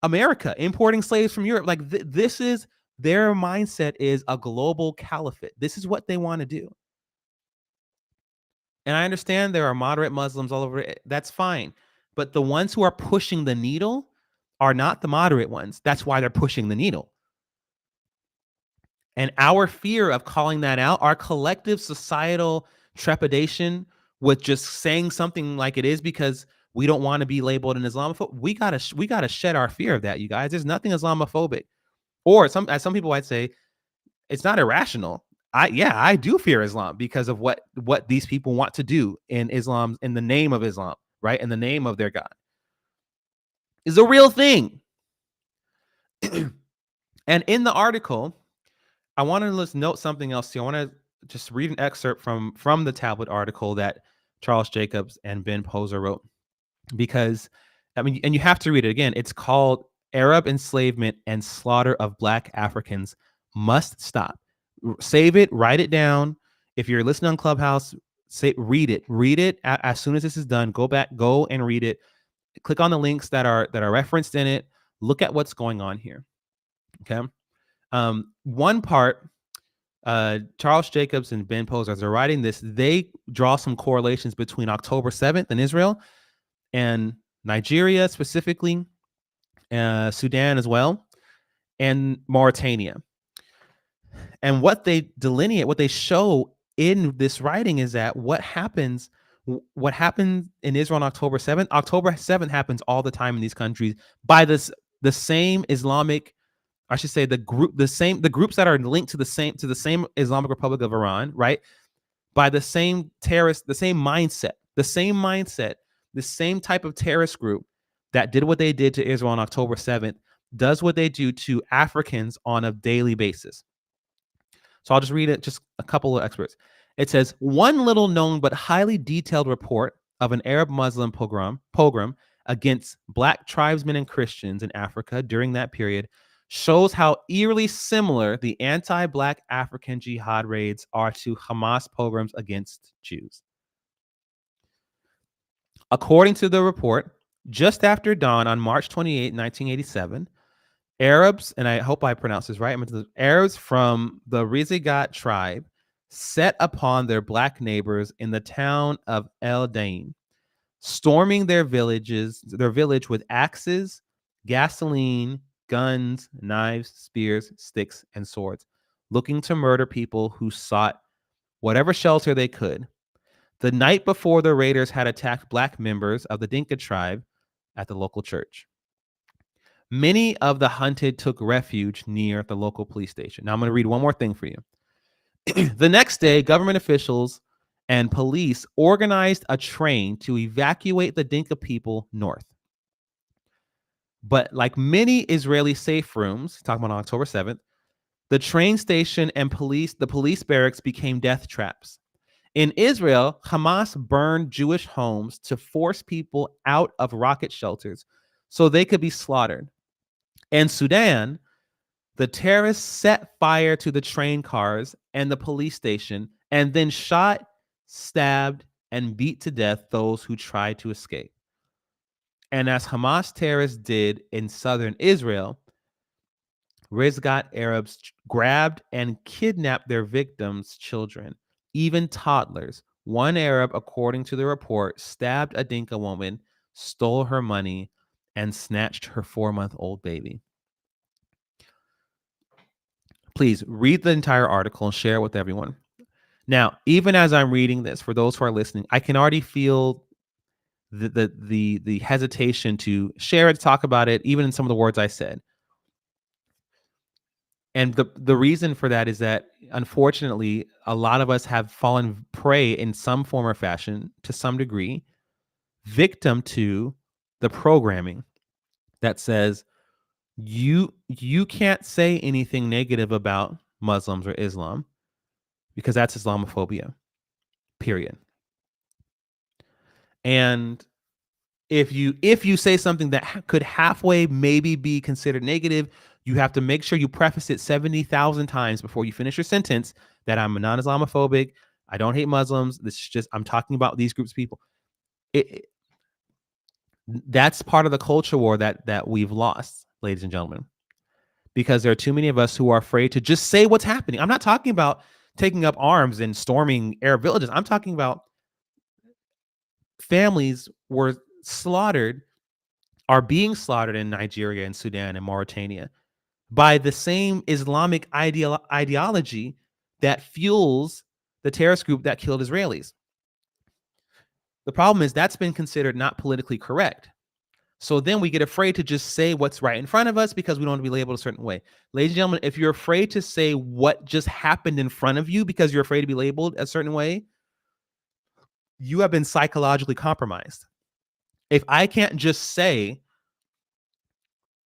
America, importing slaves from Europe. Like this is their mindset, is a global caliphate. This is what they want to do. And I understand there are moderate Muslims all over it. That's fine. But the ones who are pushing the needle are not the moderate ones. That's why they're pushing the needle. And our fear of calling that out, our collective societal trepidation with just saying something like it is because we don't want to be labeled an Islamophobe, we gotta shed our fear of that, you guys. There's nothing Islamophobic. Or as some people might say, it's not irrational. I do fear Islam because of what these people want to do in Islam, in the name of Islam, right? In the name of their God. Is a real thing. And in the article, I want to note something else too. I want to just read an excerpt from the tablet article that Charles Jacobs and Ben Poser wrote, because I mean, and you have to read it again. It's called "Arab Enslavement and Slaughter of Black Africans Must Stop." Save it, write it down. If you're listening on Clubhouse, read it as soon as this is done. Go and read it. Click on the links that are referenced in it. Look at what's going on here. Okay. One part, Charles Jacobs and Ben Poser, as they're writing this, they draw some correlations between October 7th in Israel and Nigeria specifically, Sudan as well, and Mauritania. And what they delineate, what they show in this writing, is that what happened in Israel on October 7th, October 7th happens all the time in these countries by the same Islamic, I should say the groups that are linked to the same Islamic Republic of Iran, right? By the same terrorist, the same type of terrorist group that did what they did to Israel on October 7th does what they do to Africans on a daily basis. So I'll just read it, just a couple of experts. It says, one little known but highly detailed report of an Arab Muslim pogrom against Black tribesmen and Christians in Africa during that period shows how eerily similar the anti-Black African jihad raids are to Hamas pogroms against Jews. According to the report, just after dawn on March 28, 1987, Arabs, and I hope I pronounce this right, Arabs from the Rizigat tribe set upon their Black neighbors in the town of El Dain, storming their village with axes, gasoline, guns, knives, spears, sticks, and swords, looking to murder people who sought whatever shelter they could. The night before, the raiders had attacked Black members of the Dinka tribe at the local church. Many of the hunted took refuge near the local police station. Now I'm going to read one more thing for you. The next day, government officials and police organized a train to evacuate the Dinka people north. But like many Israeli safe rooms, talking about October 7th, the train station and the police barracks became death traps. In Israel, Hamas burned Jewish homes to force people out of rocket shelters so they could be slaughtered. In Sudan, the terrorists set fire to the train cars and the police station and then shot, stabbed, and beat to death those who tried to escape. And as Hamas terrorists did in southern Israel, Rizgat Arabs grabbed and kidnapped their victims' children, even toddlers. One Arab, according to the report, stabbed a Dinka woman, stole her money, and snatched her 4-month-old baby. Please read the entire article and share it with everyone. Now, even as I'm reading this, for those who are listening, I can already feel the hesitation to share it, talk about it, even in some of the words I said. And the reason for that is that, unfortunately, a lot of us have fallen prey in some form or fashion, to some degree, victim to the programming that says you can't say anything negative about Muslims or Islam, because that's Islamophobia, period. And if you say something that could halfway maybe be considered negative, you have to make sure you preface it 70,000 times before you finish your sentence that I'm non-Islamophobic. I don't hate Muslims. This is just, I'm talking about these groups of people. That's part of the culture war that we've lost, ladies and gentlemen, because there are too many of us who are afraid to just say what's happening. I'm not talking about taking up arms and storming Arab villages. I'm talking about families were slaughtered, are being slaughtered in Nigeria and Sudan and Mauritania by the same Islamic ideology that fuels the terrorist group that killed Israelis. The problem is that's been considered not politically correct. So then we get afraid to just say what's right in front of us because we don't want to be labeled a certain way. Ladies and gentlemen, if you're afraid to say what just happened in front of you because you're afraid to be labeled a certain way, you have been psychologically compromised. If I can't just say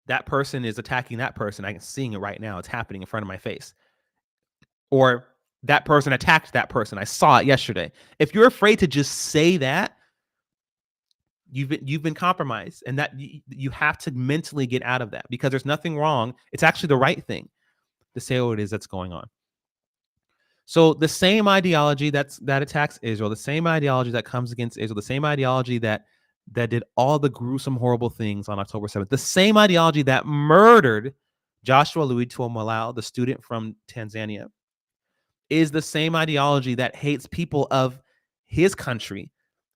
that person is attacking that person, I'm seeing it right now. It's happening in front of my face. Or that person attacked that person. I saw it yesterday. If you're afraid to just say that, you've been compromised, and that you have to mentally get out of that, because there's nothing wrong. It's actually the right thing to say what it is that's going on. So the same ideology that attacks Israel, the same ideology that comes against Israel, the same ideology that did all the gruesome, horrible things on October 7th, the same ideology that murdered Joshua Louis Tuomalao, the student from Tanzania, is the same ideology that hates people of his country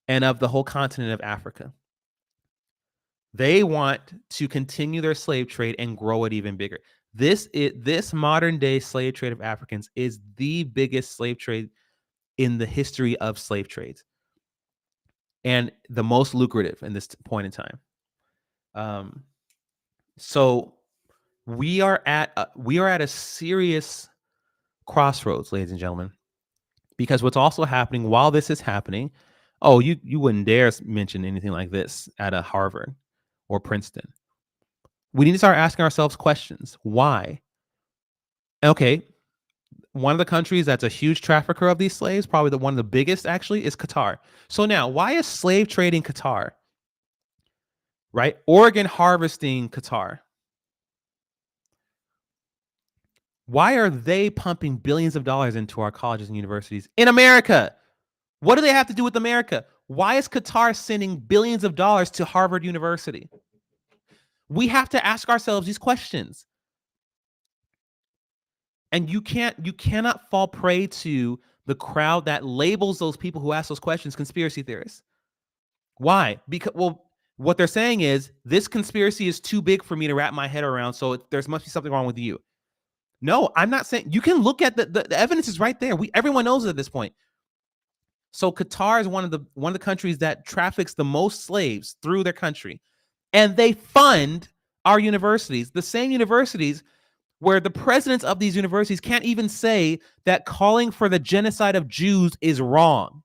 and of the whole continent of Africa. They want to continue their slave trade and grow it even bigger. This modern day slave trade of Africans is the biggest slave trade in the history of slave trades, and the most lucrative in this point in time. So we are at a serious crossroads, ladies and gentlemen, because what's also happening while this is happening, you wouldn't dare mention anything like this at a Harvard or Princeton. We need to start asking ourselves questions. Why? Okay, one of the countries that's a huge trafficker of these slaves, probably one of the biggest actually, is Qatar. So now, why is slave trading Qatar? Right? Organ harvesting Qatar. Why are they pumping billions of dollars into our colleges and universities in America? What do they have to do with America? Why is Qatar sending billions of dollars to Harvard University? We have to ask ourselves these questions. And you cannot fall prey to the crowd that labels those people who ask those questions conspiracy theorists. Why? Because, what they're saying is this conspiracy is too big for me to wrap my head around, so there must be something wrong with you. No, I'm not saying. You can look at the evidence is right there. Everyone knows it at this point. So Qatar is one of the countries that traffics the most slaves through their country, and they fund our universities, the same universities where the presidents of these universities can't even say that calling for the genocide of Jews is wrong.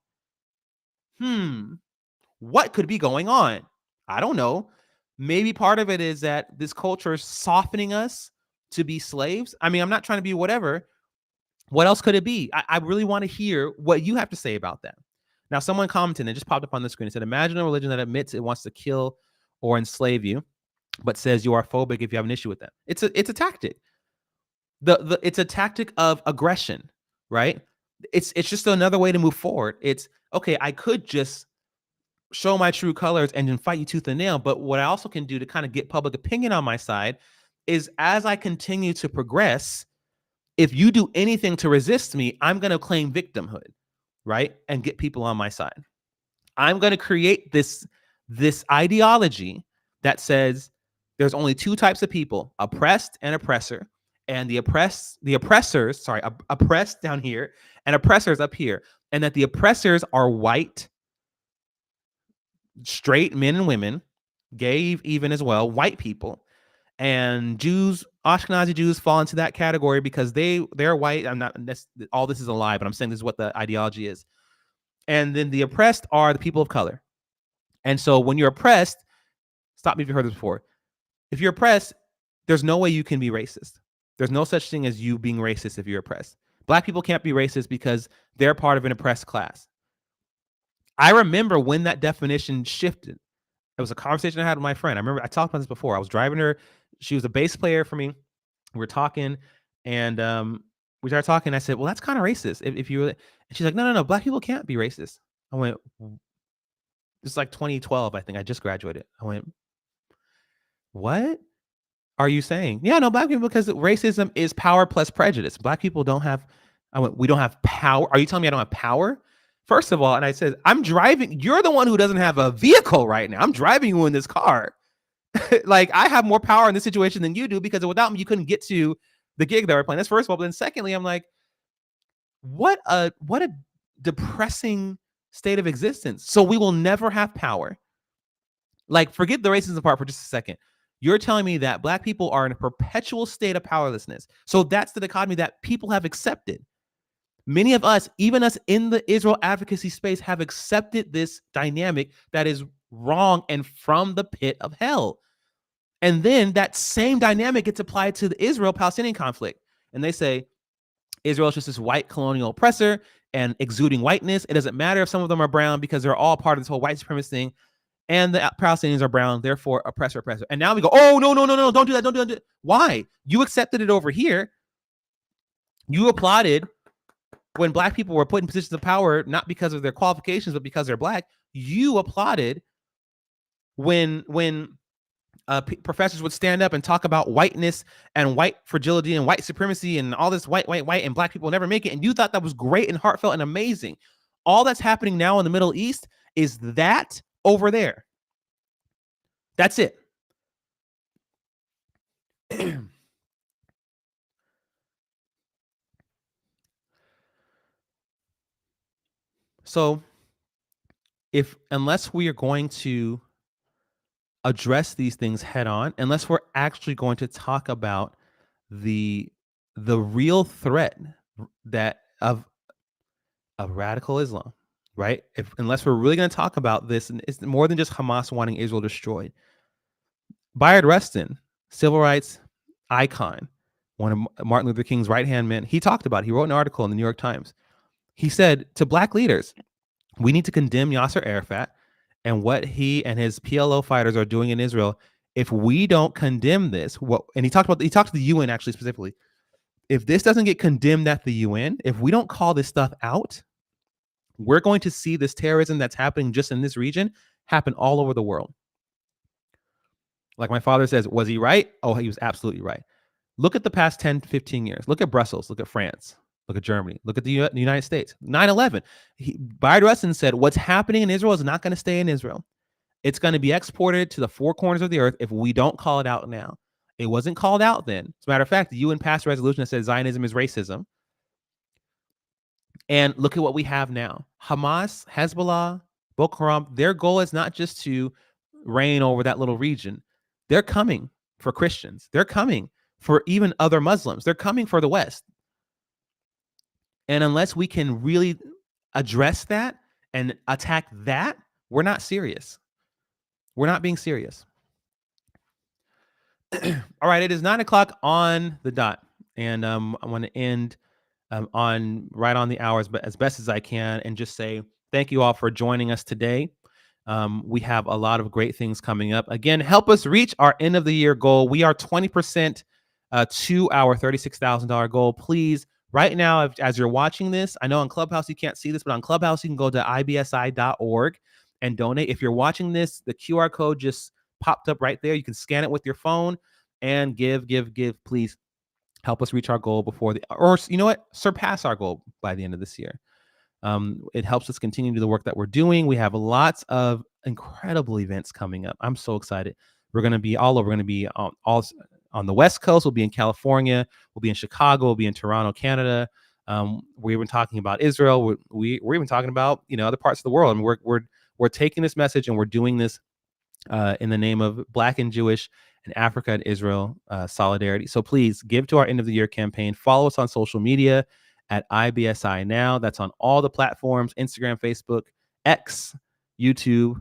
What could be going on? I don't know. Maybe part of it is that this culture is softening us to be slaves. I mean, I'm not trying to be whatever. What else could it be? I really want to hear what you have to say about that. Now, someone commented, and it just popped up on the screen. It said, imagine a religion that admits it wants to kill or enslave you, but says you are phobic if you have an issue with that. It's a tactic. It's a tactic of aggression, right? It's just another way to move forward. It's okay. I could just show my true colors and then fight you tooth and nail. But what I also can do to kind of get public opinion on my side is, as I continue to progress, if you do anything to resist me, I'm going to claim victimhood, right? And get people on my side. I'm going to create this ideology that says there's only two types of people, oppressed and oppressor. And the oppressors down here and oppressors up here. And that the oppressors are white, straight men and women, gay even as well, white people. And Jews, Ashkenazi Jews, fall into that category because they're white. All this is a lie, but I'm saying this is what the ideology is. And then the oppressed are the people of color. And so when you're oppressed, stop me if you've heard this before. If you're oppressed, there's no way you can be racist. There's no such thing as you being racist if you're oppressed. Black people can't be racist because they're part of an oppressed class. I remember when that definition shifted. It was a conversation I had with my friend. I remember I talked about this before. I was driving her. She was a bass player for me. We were talking, and we started talking. I said, "Well, that's kind of racist." If you, and she's like, "No, Black people can't be racist." I went, "It's like 2012, I think. I just graduated." I went, "What are you saying?" "Yeah, no, Black people, because racism is power plus prejudice. Black people don't have." I went, "We don't have power. Are you telling me I don't have power?" First of all, and I said, "I'm driving. You're the one who doesn't have a vehicle right now. I'm driving you in this car. Like, I have more power in this situation than you do, because without me, you couldn't get to the gig that we're playing." That's first of all. But then secondly, I'm like, what a depressing state of existence. So we will never have power. Like, forget the racism part for just a second. You're telling me that Black people are in a perpetual state of powerlessness. So that's the dichotomy that people have accepted. Many of us, even us in the Israel advocacy space, have accepted this dynamic that is wrong and from the pit of hell. And then that same dynamic gets applied to the Israel-Palestinian conflict. And they say, Israel is just this white colonial oppressor and exuding whiteness. It doesn't matter if some of them are brown, because they're all part of this whole white supremacist thing. And the Palestinians are brown, therefore oppressor. And now we go, "Oh, no, don't do that, don't do that." Why? You accepted it over here. You applauded when Black people were put in positions of power, not because of their qualifications, but because they're Black. You applauded when professors would stand up and talk about whiteness and white fragility and white supremacy and all this white, and Black people never make it. And you thought that was great and heartfelt and amazing. All that's happening now in the Middle East is that over there. That's it. So unless we are going to address these things head on, unless we're actually going to talk about the real threat that of radical Islam, right? Unless we're really going to talk about this, and it's more than just Hamas wanting Israel destroyed. Bayard Rustin, civil rights icon, one of Martin Luther King's right-hand men, he wrote an article in the New York Times. He said to Black leaders, we need to condemn Yasser Arafat and what he and his PLO fighters are doing in Israel. If we don't condemn this, and he talked to the UN actually specifically. If this doesn't get condemned at the UN, if we don't call this stuff out, we're going to see this terrorism that's happening just in this region happen all over the world. Like my father says, was he right? Oh, he was absolutely right. Look at the past 10, 15 years. Look at Brussels. Look at France. Look at Germany. Look at the United States. 9/11. Bayard Rustin said, what's happening in Israel is not going to stay in Israel. It's going to be exported to the four corners of the earth if we don't call it out now. It wasn't called out then. As a matter of fact, the UN passed a resolution that said Zionism is racism. And look at what we have now. Hamas, Hezbollah, Boko Haram, their goal is not just to reign over that little region. They're coming for Christians. They're coming for even other Muslims. They're coming for the West. And unless we can really address that and attack that, we're not serious. We're not being serious. All right, it is 9:00 on the dot, and I want to end right on the hours, but as best as I can, and just say thank you all for joining us today. We have a lot of great things coming up. Again, help us reach our end of the year goal. We are 20% to our $36,000 goal. Please, right now, as you're watching this, I know on Clubhouse you can't see this, but on Clubhouse you can go to ibsi.org and donate. If you're watching this, the QR code just popped up right there. You can scan it with your phone and give. Please help us reach our goal or you know what, surpass our goal by the end of this year. It helps us continue to do the work that we're doing. We have lots of incredible events coming up. I'm so excited. We're going to be all over. We're going to be all on the West Coast. We'll be in California. We'll be in Chicago. We'll be in Toronto, Canada. We've been talking about Israel. We're even talking about other parts of the world. And we're taking this message and we're doing this in the name of Black and Jewish and Africa and Israel solidarity. So please give to our end of the year campaign. Follow us on social media at IBSI Now. That's on all the platforms: Instagram, Facebook, X, YouTube,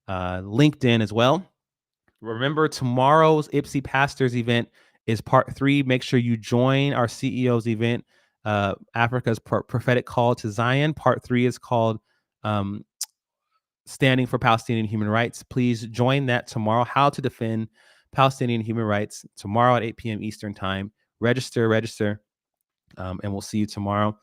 LinkedIn as well. Remember, tomorrow's IPSI Pastors event is part 3. Make sure you join our CEO's event, Africa's prophetic call to Zion. Part 3 is called um, Standing for Palestinian Human Rights. Please join that tomorrow. How to defend Palestinian human rights, tomorrow at 8 p.m. Eastern time. Register, and we'll see you tomorrow.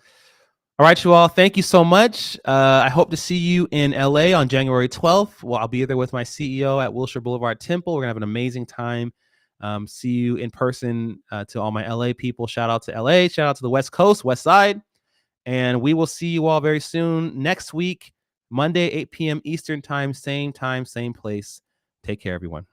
All right, you all. Thank you so much. I hope to see you in LA on January 12th. Well, I'll be there with my CEO at Wilshire Boulevard Temple. We're gonna have an amazing time. See you in person. To all my LA people, shout out to LA, shout out to the West Coast, West Side. And we will see you all very soon next week, Monday, 8 p.m. Eastern time, same place. Take care, everyone.